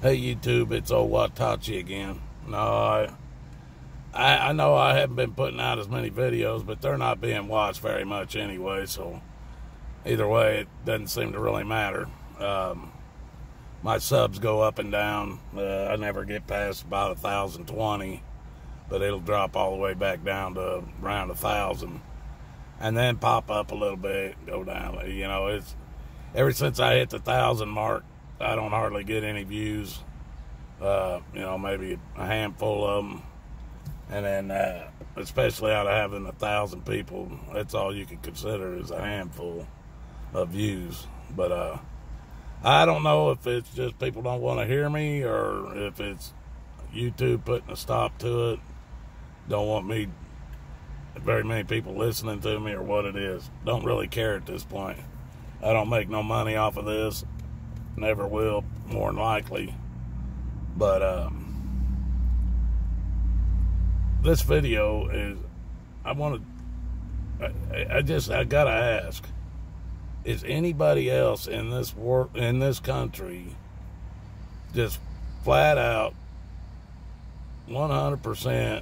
Hey YouTube, it's old Watachi again. No, I know I haven't been putting out as many videos, but they're not being watched very much anyway, so either way, it doesn't seem to really matter. My subs go up and down. I never get past about 1,020, but it'll drop all the way back down to around 1,000, and then pop up a little bit, go down. You know, it's ever since I hit the 1,000 mark, I don't hardly get any views. You know, maybe a handful of them. And then, especially out of having 1,000 people, that's all you can consider is a handful of views. But I don't know if it's just people don't want to hear me, or if it's YouTube putting a stop to it. Don't want me, very many people listening to me, or what it is. Don't really care at this point. I don't make no money off of this. Never will, more than likely. But this video is, I gotta ask, is anybody else in this country just flat out 100%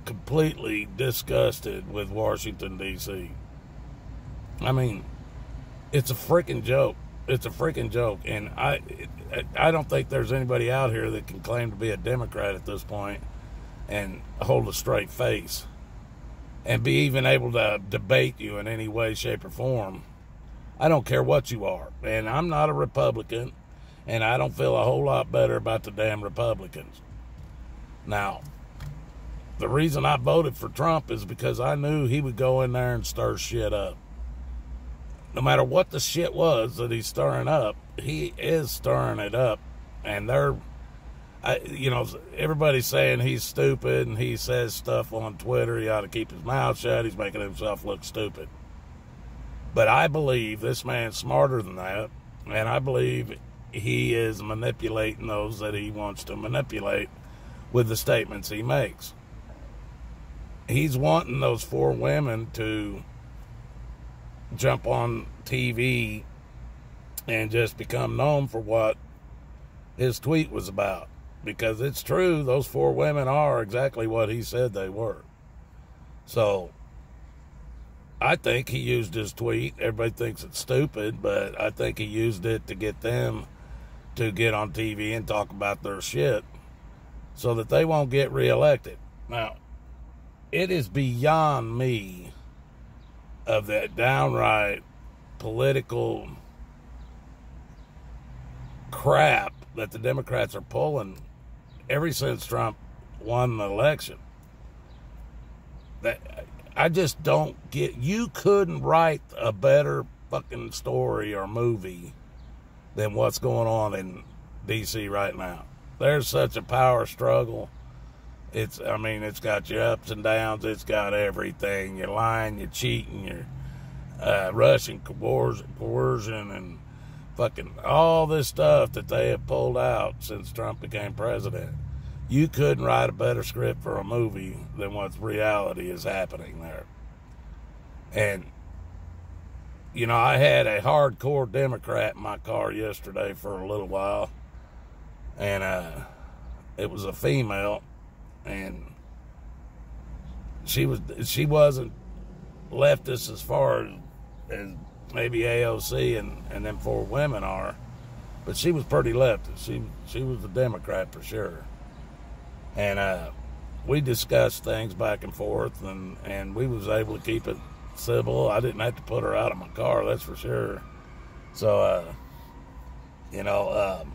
completely disgusted with Washington, D.C.? I mean, it's a freaking joke. It's a freaking joke, and I don't think there's anybody out here that can claim to be a Democrat at this point and hold a straight face and be even able to debate you in any way, shape, or form. I don't care what you are, and I'm not a Republican, and I don't feel a whole lot better about the damn Republicans. Now, the reason I voted for Trump is because I knew he would go in there and stir shit up. No matter what the shit was that he's stirring up, he is stirring it up. And you know, everybody's saying he's stupid and he says stuff on Twitter. He ought to keep his mouth shut. He's making himself look stupid. But I believe this man's smarter than that. And I believe he is manipulating those that he wants to manipulate with the statements he makes. He's wanting those 4 women to jump on TV and just become known for what his tweet was about. Because it's true, those 4 women are exactly what he said they were. So, I think he used his tweet. Everybody thinks it's stupid, but I think he used it to get them to get on TV and talk about their shit so that they won't get reelected. Now, it is beyond me of that downright political crap that the Democrats are pulling ever since Trump won the election. That I just don't get. You couldn't write a better fucking story or movie than what's going on in D.C. right now. There's such a power struggle. I mean, it's got your ups and downs. It's got everything. You're lying, you're cheating, you're Russian coercion, and fucking all this stuff that they have pulled out since Trump became president. You couldn't write a better script for a movie than what reality is happening there. And, you know, I had a hardcore Democrat in my car yesterday for a little while. And it was a female. And she wasn't leftist as far as maybe AOC and them 4 women are, but she was pretty leftist. She was a Democrat for sure. And we discussed things back and forth, and we was able to keep it civil. I didn't have to put her out of my car, that's for sure. So, you know,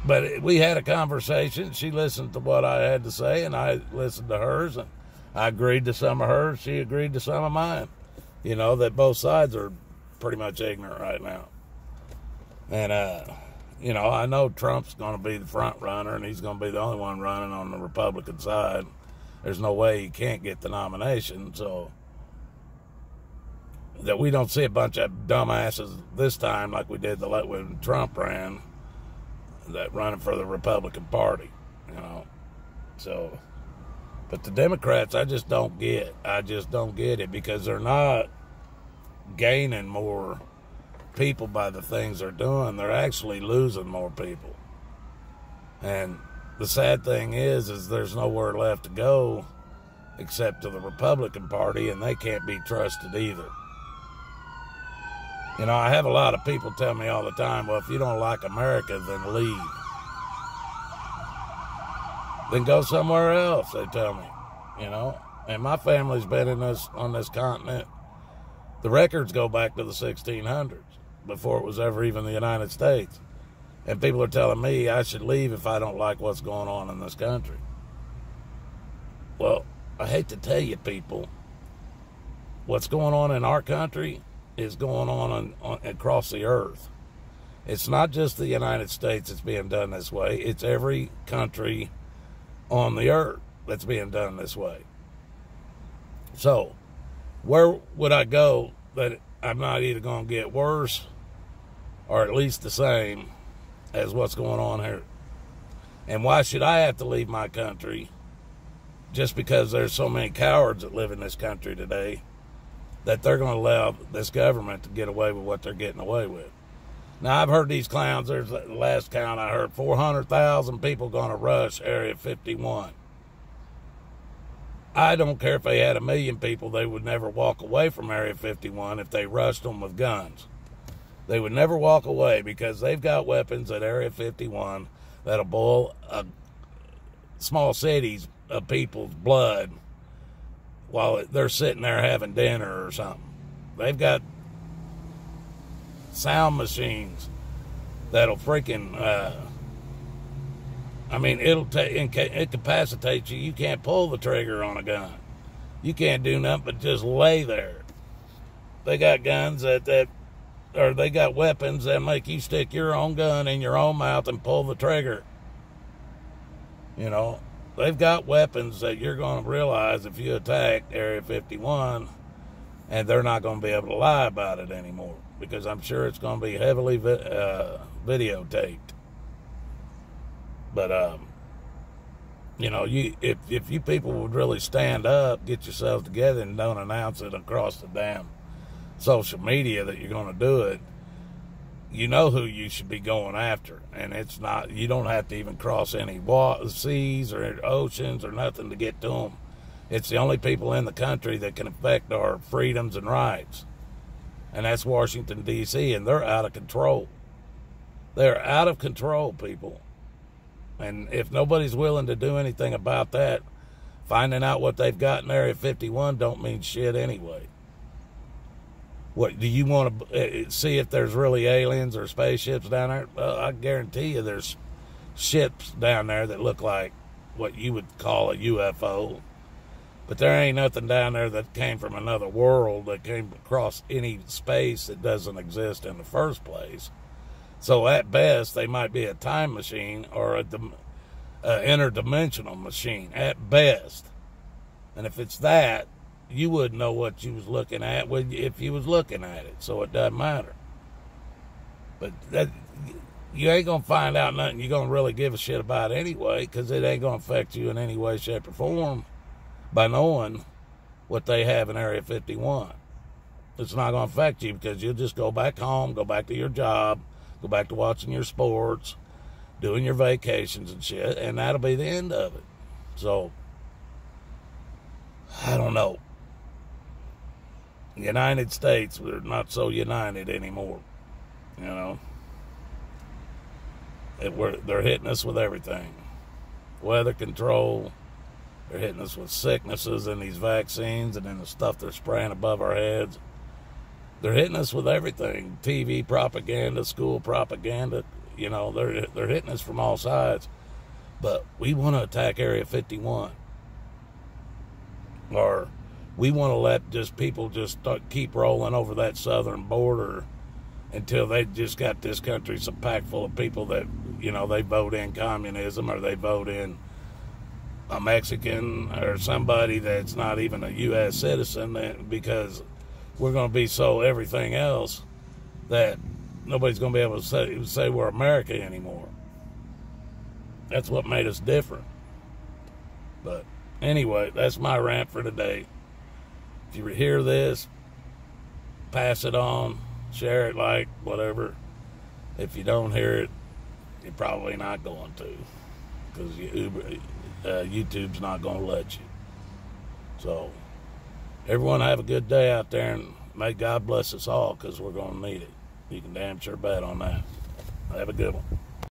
but we had a conversation. She listened to what I had to say, and I listened to hers, and I agreed to some of hers. She agreed to some of mine. You know, that both sides are pretty much ignorant right now. And, you know, I know Trump's going to be the front runner, and he's going to be the only one running on the Republican side. There's no way he can't get the nomination, so that we don't see a bunch of dumbasses this time like we did when Trump ran, that running for the Republican Party, you know. So, but the Democrats, I just don't get. I just don't get it, because they're not gaining more people by the things they're doing, they're actually losing more people. And the sad thing is there's nowhere left to go except to the Republican Party, and they can't be trusted either. You know, I have a lot of people tell me all the time, well, if you don't like America, then leave. Then go somewhere else, they tell me, you know. And my family's been on this continent. The records go back to the 1600s, before it was ever even the United States. And people are telling me I should leave if I don't like what's going on in this country. Well, I hate to tell you people, what's going on in our country is going on across the earth. It's not just the United States that's being done this way. It's every country on the earth that's being done this way. So, where would I go that I'm not either going to get worse or at least the same as what's going on here? And why should I have to leave my country just because there's so many cowards that live in this country today that they're going to allow this government to get away with what they're getting away with? Now, I've heard these clowns. There's the last count I heard, 400,000 people going to rush Area 51. I don't care if they had 1 million people, they would never walk away from Area 51 if they rushed them with guns. They would never walk away because they've got weapons at Area 51 that'll boil small cities of people's blood while they're sitting there having dinner or something. They've got sound machines that'll freaking, it incapacitates you. You can't pull the trigger on a gun. You can't do nothing but just lay there. They got guns they got weapons that make you stick your own gun in your own mouth and pull the trigger. You know, they've got weapons that you're going to realize if you attack Area 51, and they're not going to be able to lie about it anymore, because I'm sure it's going to be heavily videotaped. But, you know, if you people would really stand up, get yourselves together, and don't announce it across the damn social media that you're going to do it, you know who you should be going after. And it's not, you don't have to even cross any seas or oceans or nothing to get to them. It's the only people in the country that can affect our freedoms and rights. And that's Washington, D.C., and they're out of control. They're out of control, people. And if nobody's willing to do anything about that, finding out what they've got in Area 51 don't mean shit anyway. What, do you want to see if there's really aliens or spaceships down there? Well, I guarantee you there's ships down there that look like what you would call a UFO. But there ain't nothing down there that came from another world, that came across any space that doesn't exist in the first place. So at best, they might be a time machine or a interdimensional machine, at best. And if it's that, you wouldn't know what you was looking at if you was looking at it, so it doesn't matter. But that, you ain't going to find out nothing you're going to really give a shit about anyway, because it ain't going to affect you in any way, shape, or form by knowing what they have in Area 51. It's not going to affect you because you'll just go back home, go back to your job, go back to watching your sports, doing your vacations and shit, and that'll be the end of it. So, I don't know. United States, we're not so united anymore, you know. They're hitting us with everything. Weather control, they're hitting us with sicknesses and these vaccines and then the stuff they're spraying above our heads. They're hitting us with everything. TV propaganda, school propaganda, you know, they're hitting us from all sides. But we want to attack Area 51. Or we want to let just people just keep rolling over that southern border until they just got this country so packed full of people that, you know, they vote in communism or they vote in a Mexican or somebody that's not even a U.S. citizen, because we're going to be so everything else that nobody's going to be able to say we're America anymore. That's what made us different. But anyway, that's my rant for today. If you hear this, pass it on, share it, like, whatever. If you don't hear it, you're probably not going to, because YouTube's not going to let you. So, everyone have a good day out there, and may God bless us all, because we're going to need it. You can damn sure bet on that. Have a good one.